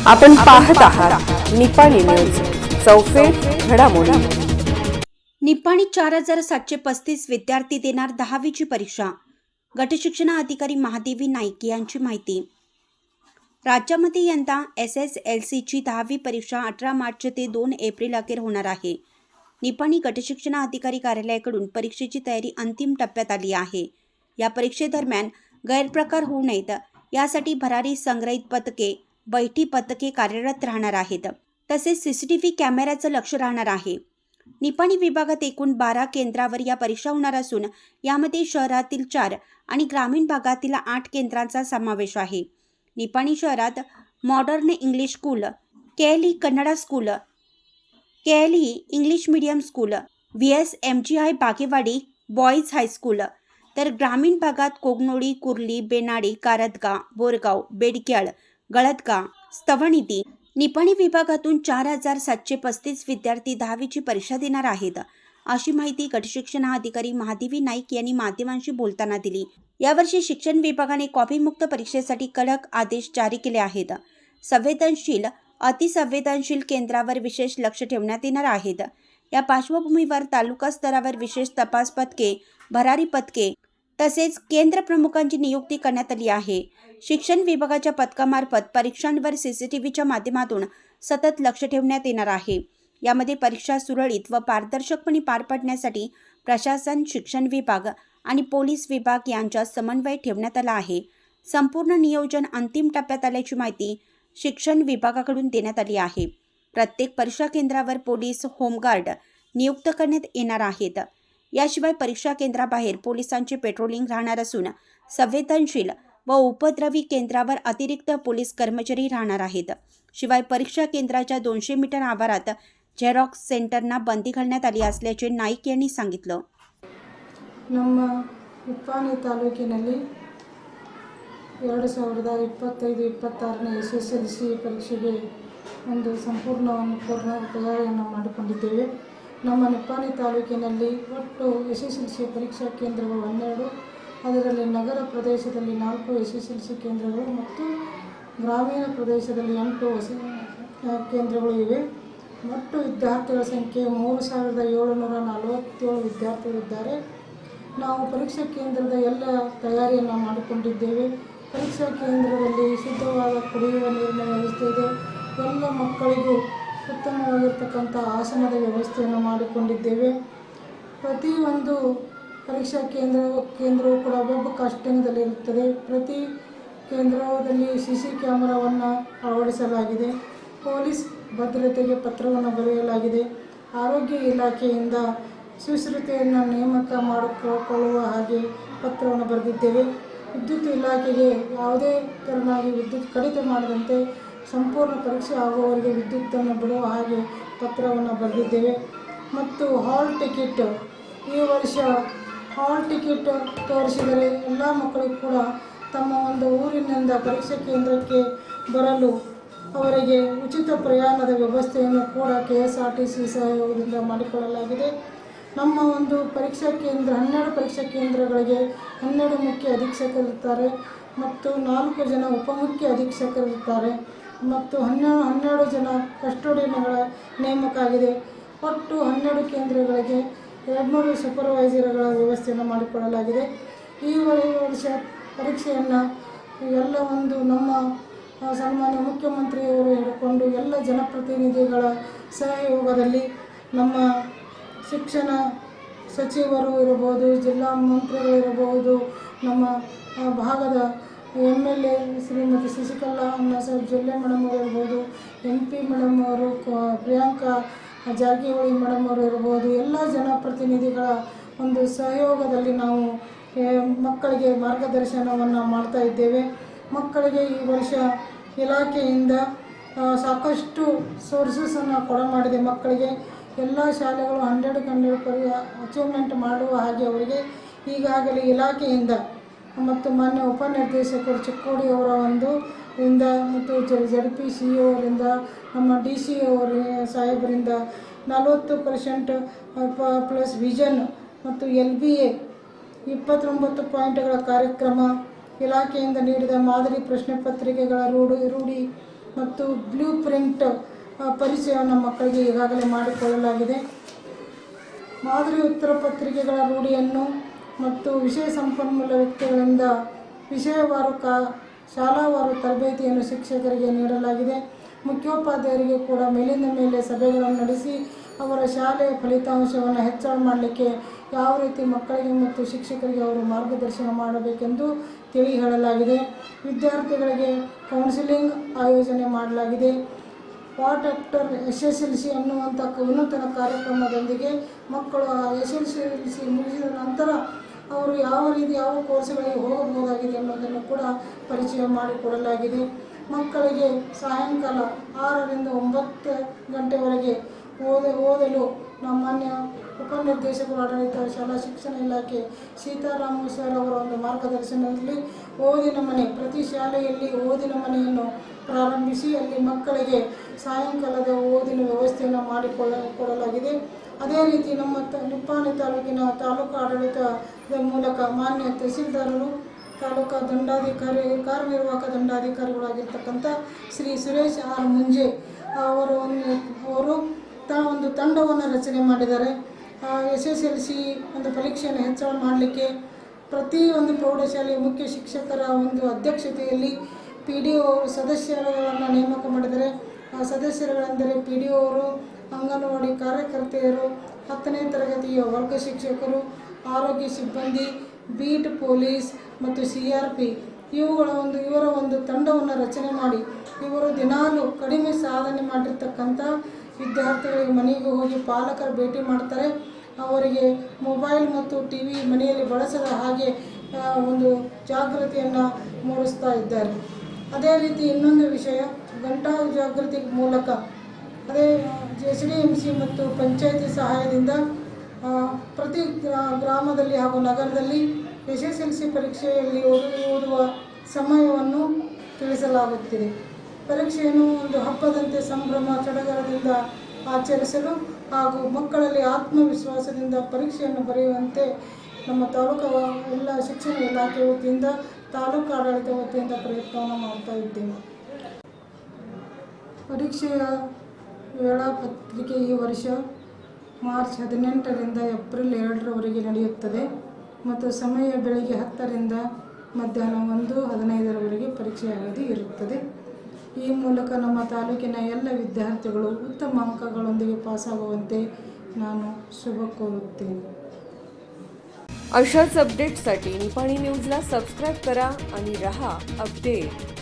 आपण पाहत आहात निपाणी न्यूज, चौफेर घडामोडी. निपाणी 4735 विद्यार्थी देणार 10वीची परीक्षा. गटशिक्षणाधिकारी महादेवी नाईक यांची माहिती. राज्यामध्ये यंदा SSLCची 10वी परीक्षा 18 मार्च ते 2 एप्रिल अखेर होणार आहे. निपाणी गटशिक्षणाधिकारी कार्यालयाकडून परीक्षेची तयारी अंतिम टप्प्यात आली आहे. या परीक्षेदरम्यान गैरप्रकार होऊ नयेत यासाठी भरारी संग्रहित पथके, बैठी पथके कार्यरत राहणार आहेत. तसेच CCTV कॅमेऱ्याचं लक्ष राहणार आहे. निपाणी विभागात एकूण 12 केंद्रावर या परीक्षा होणार असून यामध्ये शहरातील 4 आणि ग्रामीण भागातील 8 केंद्रांचा समावेश आहे. निपाणी शहरात modern English school, KLE Kannada school, KLE English medium school, VSMGI Bagewadi boys high school, तर ग्रामीण भागात कोगनोळी, कुर्ली, बेनाडी, कारदगा, बोरगाव, बेडक्याळ, गळदगा, स्तवणिती. निपाणी विभागातून 4735 विद्यार्थी 10वीची परीक्षा देणार आहेत, अशी माहिती गटशिक्षणाधिकारी महादेवी नाईक यांनी माध्यमांशी बोलताना दिली. यावर्षी शिक्षण विभागाने कॉपीमुक्त परीक्षेसाठी कडक आदेश जारी केले आहेत. संवेदनशील, अतिसंवेदनशील केंद्रावर विशेष लक्ष ठेवण्यात येणार आहेत. या पार्श्वभूमीवर तालुका स्तरावर विशेष तपास पथके, भरारी पथके तसेच केंद्र प्रमुखांची नियुक्ती करण्यात आली आहे. शिक्षण विभागाच्या पथकामार्फत परीक्षांवर CCTVच्या माध्यमातून सतत लक्ष ठेवण्यात येणार आहे. यामध्ये परीक्षा सुरळीत व पारदर्शकपणे पार पाडण्यासाठी प्रशासन, शिक्षण विभाग आणि पोलीस विभाग यांच्यात समन्वय ठेवण्यात आला आहे. संपूर्ण नियोजन अंतिम टप्प्यात आल्याची माहिती शिक्षण विभागाकडून देण्यात आली आहे. प्रत्येक परीक्षा केंद्रावर पोलीस, होमगार्ड नियुक्त करण्यात येणार आहेत. याशिवाय परीक्षा केंद्राबाहेर पोलिसांचे पेट्रोलिंग राहणार असून संवेदनशील व उपद्रवी केंद्रावर अतिरिक्त पोलीस कर्मचारी राहणार आहेत. शिवाय परीक्षा केंद्राच्या 200 मीटर आवारात झेरॉक्स सेंटरना बंदी घालण्यात आली असल्याचे नाईक यांनी सांगितलं. ನಮ್ಮ ನಿಪ್ಪಾಣಿ ತಾಲೂಕಿನಲ್ಲಿ 2025-26ನೇ SSLC ಪರೀಕ್ಷೆಗೆ ಒಂದು ಸಂಪೂರ್ಣ ತಯಾರಿಯನ್ನು ಮಾಡಿಕೊಂಡಿದ್ದೇವೆ. ನಮ್ಮ ನಿಪ್ಪಾಣಿ ತಾಲೂಕಿನಲ್ಲಿ ಒಟ್ಟು SSLC ಪರೀಕ್ಷಾ ಕೇಂದ್ರಗಳು 12, ಅದರಲ್ಲಿ ನಗರ ಪ್ರದೇಶದಲ್ಲಿ 4 SSLC ಕೇಂದ್ರಗಳು ಮತ್ತು ಗ್ರಾಮೀಣ ಪ್ರದೇಶದಲ್ಲಿ 8 ಕೇಂದ್ರಗಳು ಇವೆ. ಒಟ್ಟು ವಿದ್ಯಾರ್ಥಿಗಳ ಸಂಖ್ಯೆ 3747 ವಿದ್ಯಾರ್ಥಿಗಳಿದ್ದಾರೆ. ನಾವು ಪರೀಕ್ಷಾ ಕೇಂದ್ರದ ಎಲ್ಲ ತಯಾರಿಯನ್ನು ಮಾಡಿಕೊಂಡಿದ್ದೇವೆ. ಪರೀಕ್ಷಾ ಕೇಂದ್ರದಲ್ಲಿ ಶುದ್ಧವಾದ ಕುಡಿಯುವ ನೀರಿನ ವ್ಯವಸ್ಥೆ ಇದೆ. ಎಲ್ಲ ಮಕ್ಕಳಿಗೂ ಉತ್ತಮವಾಗಿರ್ತಕ್ಕಂಥ ಆಸನದ ವ್ಯವಸ್ಥೆಯನ್ನು ಮಾಡಿಕೊಂಡಿದ್ದೇವೆ. ಪ್ರತಿಯೊಂದು ಪರೀಕ್ಷಾ ಕೇಂದ್ರವು ಕೂಡ ವೆಬ್ ಕಾಸ್ಟಿಂಗ್ದಲ್ಲಿರುತ್ತದೆ. ಪ್ರತಿ ಕೇಂದ್ರದಲ್ಲಿ CC ಕ್ಯಾಮರಾವನ್ನು ಅಳವಡಿಸಲಾಗಿದೆ. ಪೊಲೀಸ್ ಭದ್ರತೆಗೆ ಪತ್ರವನ್ನು ಬರೆಯಲಾಗಿದೆ. ಆರೋಗ್ಯ ಇಲಾಖೆಯಿಂದ ಸುಶ್ರುತೆಯನ್ನು ನೇಮಕ ಮಾಡಿಕೊಳ್ಳುವ ಹಾಗೆ ಪತ್ರವನ್ನು ಬರೆದಿದ್ದೇವೆ. ವಿದ್ಯುತ್ ಇಲಾಖೆಗೆ ಯಾವುದೇ ತೆರನಾಗಿ ವಿದ್ಯುತ್ ಕಡಿತ ಮಾಡದಂತೆ ಸಂಪೂರ್ಣ ಪರೀಕ್ಷೆ ಆಗುವವರೆಗೆ ವಿದ್ಯುತ್ತನ್ನು ಬಿಡುವ ಹಾಗೆ ಪತ್ರವನ್ನು ಬರೆದಿದ್ದೇವೆ. ಮತ್ತು ಹಾಲ್ ಟಿಕೆಟ್, ಈ ವರ್ಷ ಹಾಲ್ ಟಿಕೆಟ್ ತೋರಿಸಿದರೆ ಎಲ್ಲ ಮಕ್ಕಳಿಗೂ ಕೂಡ ತಮ್ಮ ಒಂದು ಊರಿನಿಂದ ಪರೀಕ್ಷಾ ಕೇಂದ್ರಕ್ಕೆ ಬರಲು ಅವರಿಗೆ ಉಚಿತ ಪ್ರಯಾಣದ ವ್ಯವಸ್ಥೆಯನ್ನು ಕೂಡ KSRTC ಸಹಯೋಗದಿಂದ ಮಾಡಿಕೊಳ್ಳಲಾಗಿದೆ. ನಮ್ಮ ಒಂದು ಪರೀಕ್ಷಾ ಕೇಂದ್ರ 12 ಪರೀಕ್ಷಾ ಕೇಂದ್ರಗಳಿಗೆ 12 ಮುಖ್ಯ ಅಧೀಕ್ಷಕರಿರ್ತಾರೆ ಮತ್ತು 4 ಜನ ಉಪಮುಖ್ಯ ಅಧೀಕ್ಷಕರಿರ್ತಾರೆ ಮತ್ತು 12 ಜನ ಕಸ್ಟೋಡಿಯನ್ಗಳ ನೇಮಕ ಆಗಿದೆ. ಒಟ್ಟು 12 ಕೇಂದ್ರಗಳಿಗೆ 200 ಸೂಪರ್ವೈಸರ್ಗಳ ವ್ಯವಸ್ಥೆಯನ್ನು ಮಾಡಿಕೊಳ್ಳಲಾಗಿದೆ. ಈ ವರ್ಷ ಪರೀಕ್ಷೆಯನ್ನು ಎಲ್ಲ ಒಂದು ನಮ್ಮ ಸನ್ಮಾನ್ಯ ಮುಖ್ಯಮಂತ್ರಿಯವರು ಹಿಡ್ಕೊಂಡು ಎಲ್ಲ ಜನಪ್ರತಿನಿಧಿಗಳ ಸಹಯೋಗದಲ್ಲಿ ನಮ್ಮ ಶಿಕ್ಷಣ ಸಚಿವರು ಇರಬಹುದು, ಜಿಲ್ಲಾ ಮಂತ್ರಿಗಳು ಇರಬಹುದು, ನಮ್ಮ ಭಾಗದ MLA ಶ್ರೀಮತಿ ಶಶಿಕಲಾ ಜೊಲ್ಲೆ ಮೇಡಮ್ ಅವರು ಇರ್ಬೋದು, MP ಮೇಡಮ್ ಅವರು, ಪ್ರಿಯಾಂಕಾ ಜಾರಕಿಹೊಳಿ ಮೇಡಮ್ ಅವರು ಇರ್ಬೋದು, ಎಲ್ಲ ಜನಪ್ರತಿನಿಧಿಗಳ ಒಂದು ಸಹಯೋಗದಲ್ಲಿ ನಾವು ಮಕ್ಕಳಿಗೆ ಮಾರ್ಗದರ್ಶನವನ್ನು ಮಾಡ್ತಾ ಇದ್ದೇವೆ. ಮಕ್ಕಳಿಗೆ ಈ ವರ್ಷ ಇಲಾಖೆಯಿಂದ ಸಾಕಷ್ಟು ಸೋರ್ಸಸನ್ನು ಕೊಡಮಾಡಿದೆ. ಮಕ್ಕಳಿಗೆ ಎಲ್ಲ ಶಾಲೆಗಳು 100 ಅಚೀವ್ಮೆಂಟ್ ಮಾಡುವ ಹಾಗೆ ಅವರಿಗೆ ಈಗಾಗಲೇ ಇಲಾಖೆಯಿಂದ ಮತ್ತು ಮಾನ್ಯ ಉಪನಿರ್ದೇಶಕರು ಚಿಕ್ಕೋಡಿ ಅವರ ಇಂದ ಮತ್ತು ZPCO ಅವರಿಂದ, ನಮ್ಮ DC ಅವರ ಸಾಹೇಬರಿಂದ 40% ಪ್ಲಸ್ ವಿಷನ್ ಮತ್ತು LBA 29 ಪಾಯಿಂಟ್ಗಳ ಕಾರ್ಯಕ್ರಮ, ಇಲಾಖೆಯಿಂದ ನೀಡಿದ ಮಾದರಿ ಪ್ರಶ್ನೆ ಪತ್ರಿಕೆಗಳ ರೂಢಿ ಮತ್ತು ಬ್ಲೂ ಪ್ರಿಂಟ್ ಪರಿಚಯವನ್ನು ಮಕ್ಕಳಿಗೆ ಈಗಾಗಲೇ ಮಾಡಿಕೊಳ್ಳಲಾಗಿದೆ. ಮಾದರಿ ಉತ್ತರ ಪತ್ರಿಕೆಗಳ ರೂಢಿಯನ್ನು ಮತ್ತು ವಿಷಯ ಸಂಪನ್ಮೂಲ ವ್ಯಕ್ತಿಗಳಿಂದ ವಿಷಯವಾರು ಶಾಲಾವಾರು ತರಬೇತಿಯನ್ನು ಶಿಕ್ಷಕರಿಗೆ ನೀಡಲಾಗಿದೆ. ಮುಖ್ಯೋಪಾಧ್ಯಾಯರಿಗೆ ಕೂಡ ಮೇಲಿಂದ ಮೇಲೆ ಸಭೆಗಳನ್ನು ನಡೆಸಿ ಅವರ ಶಾಲೆಯ ಫಲಿತಾಂಶವನ್ನು ಹೆಚ್ಚಳ ಮಾಡಲಿಕ್ಕೆ ಯಾವ ರೀತಿ ಮಕ್ಕಳಿಗೆ ಮತ್ತು ಶಿಕ್ಷಕರಿಗೆ ಅವರು ಮಾರ್ಗದರ್ಶನ ಮಾಡಬೇಕೆಂದು ತಿಳಿ ಹೇಳಲಾಗಿದೆ. ವಿದ್ಯಾರ್ಥಿಗಳಿಗೆ ಕೌನ್ಸಿಲಿಂಗ್ ಆಯೋಜನೆ ಮಾಡಲಾಗಿದೆ. ವಾಟ್ ಆಫ್ಟರ್ SSLC ಅನ್ನುವಂಥ ವಿನೂತನ ಕಾರ್ಯಕ್ರಮದೊಂದಿಗೆ ಮಕ್ಕಳು SSLC ಮುಗಿಸಿದ ನಂತರ ಅವರು ಯಾವ ಕೋರ್ಸ್ಗಳಿಗೆ ಹೋಗಬಹುದಾಗಿದೆ ಅನ್ನೋದನ್ನು ಕೂಡ ಪರಿಚಯ ಮಾಡಿಕೊಡಲಾಗಿದೆ. ಮಕ್ಕಳಿಗೆ ಸಾಯಂಕಾಲ 6ರಿಂದ 9 ಗಂಟೆವರೆಗೆ ಓದಲು ನಮ್ಮ ಮಾನ್ಯ ಉಪನಿರ್ದೇಶಕರು ಆಡಳಿತ ಶಾಲಾ ಶಿಕ್ಷಣ ಇಲಾಖೆ ಸೀತಾರಾಮ ಸರ್ ಅವರ ಒಂದು ಮಾರ್ಗದರ್ಶನದಲ್ಲಿ ಓದಿನ ಮನೆ ಪ್ರತಿ ಶಾಲೆಯಲ್ಲಿ ಓದಿನ ಮನೆಯನ್ನು ಪ್ರಾರಂಭಿಸಿ ಅಲ್ಲಿ ಮಕ್ಕಳಿಗೆ ಸಾಯಂಕಾಲದ ಓದಿನ ವ್ಯವಸ್ಥೆಯನ್ನು ಮಾಡಿಕೊಡಲಾಗಿದೆ. ಅದೇ ರೀತಿ ನಮ್ಮ ನಿಪ್ಪಾಣಿ ತಾಲೂಕಿನ ತಾಲೂಕು ಆಡಳಿತದ ಮೂಲಕ ಮಾನ್ಯ ತಹಸೀಲ್ದಾರರು ತಾಲೂಕಾ ದಂಡಾಧಿಕಾರಿ ಕಾರ್ಯನಿರ್ವಾಹಕ ದಂಡಾಧಿಕಾರಿಗಳಾಗಿರ್ತಕ್ಕಂಥ ಶ್ರೀ ಸುರೇಶ್ ಆರ್ ಮುಂಜೆ ಅವರು ಒಂದು ತಂಡವನ್ನು ರಚನೆ ಮಾಡಿದ್ದಾರೆ. SSLC ಒಂದು ಪರೀಕ್ಷೆಯನ್ನು ಹೆಚ್ಚಳ ಮಾಡಲಿಕ್ಕೆ ಪ್ರತಿಯೊಂದು ಪ್ರೌಢಶಾಲೆಯ ಮುಖ್ಯ ಶಿಕ್ಷಕರ ಒಂದು ಅಧ್ಯಕ್ಷತೆಯಲ್ಲಿ PDO ಸದಸ್ಯರುಗಳನ್ನು ನೇಮಕ ಮಾಡಿದ್ದಾರೆ. ಆ ಸದಸ್ಯರುಗಳೆಂದರೆ PDO ಅವರು, ಅಂಗನವಾಡಿ ಕಾರ್ಯಕರ್ತೆಯರು, 10ನೇ ತರಗತಿಯ ವರ್ಗ ಶಿಕ್ಷಕರು, ಆರೋಗ್ಯ ಸಿಬ್ಬಂದಿ, ಬೀಟ್ ಪೊಲೀಸ್ ಮತ್ತು CRP ಇವರ ಒಂದು ತಂಡವನ್ನು ರಚನೆ ಮಾಡಿ ಇವರು ದಿನಾಲೂ ಕಡಿಮೆ ಸಾಧನೆ ಮಾಡಿರ್ತಕ್ಕಂಥ ವಿದ್ಯಾರ್ಥಿಗಳಿಗೆ ಮನೆಗೆ ಹೋಗಿ ಪಾಲಕರು ಭೇಟಿ ಮಾಡ್ತಾರೆ. ಅವರಿಗೆ ಮೊಬೈಲ್ ಮತ್ತು TV ಮನೆಯಲ್ಲಿ ಬಳಸದ ಹಾಗೆ ಒಂದು ಜಾಗೃತಿಯನ್ನು ಮೂಡಿಸ್ತಾ ಇದ್ದಾರೆ. ಅದೇ ರೀತಿ ಇನ್ನೊಂದು ವಿಷಯ ಗಂಟಾ ಜಾಗೃತಿ ಮೂಲಕ ಅದೇ SDMC ಮತ್ತು ಪಂಚಾಯಿತಿ ಸಹಾಯದಿಂದ ಪ್ರತಿ ಗ್ರಾಮದಲ್ಲಿ ಹಾಗೂ ನಗರದಲ್ಲಿ SSLC ಪರೀಕ್ಷೆಯಲ್ಲಿ ಓದುವ ಸಮಯವನ್ನು ತಿಳಿಸಲಾಗುತ್ತಿದೆ. ಪರೀಕ್ಷೆಯನ್ನು ಒಂದು ಹಬ್ಬದಂತೆ ಸಂಭ್ರಮ ಸಡಗರದಿಂದ ಆಚರಿಸಲು ಹಾಗೂ ಮಕ್ಕಳಲ್ಲಿ ಆತ್ಮವಿಶ್ವಾಸದಿಂದ ಪರೀಕ್ಷೆಯನ್ನು ಬರೆಯುವಂತೆ ನಮ್ಮ ತಾಲೂಕು ಎಲ್ಲ ಶಿಕ್ಷಣ ಇಲಾಖೆ ವತಿಯಿಂದ ತಾಲೂಕು ಆಡಳಿತ ವತಿಯಿಂದ ಪ್ರಯತ್ನವನ್ನು ಮಾಡ್ತಾ ಇದ್ದೇವೆ. ಪರೀಕ್ಷೆಯ ವೇಳಾಪತ್ರಿಕೆ ಈ ವರ್ಷ ಮಾರ್ಚ್ 18ರಿಂದ ಏಪ್ರಿಲ್ 2ರವರೆಗೆ ನಡೆಯುತ್ತದೆ ಮತ್ತು ಸಮಯ ಬೆಳಗ್ಗೆ 10ರಿಂದ ಮಧ್ಯಾಹ್ನ 1:15ರವರೆಗೆ ಪರೀಕ್ಷೆ ಅವಧಿ ಇರುತ್ತದೆ. ಈ ಮೂಲಕ ನಮ್ಮ ತಾಲೂಕಿನ ಎಲ್ಲ ವಿದ್ಯಾರ್ಥಿಗಳು उत्तम अंकಗಳೊಂದಿಗೆ ಪಾಸಾಗುವಂತೆ ನಾನು शुभ कोरुತ್ತೇನೆ. अशाच अपडेट्ससाठी निपाणी न्यूजला सबस्क्राईब करा आणि रहा अपडेट.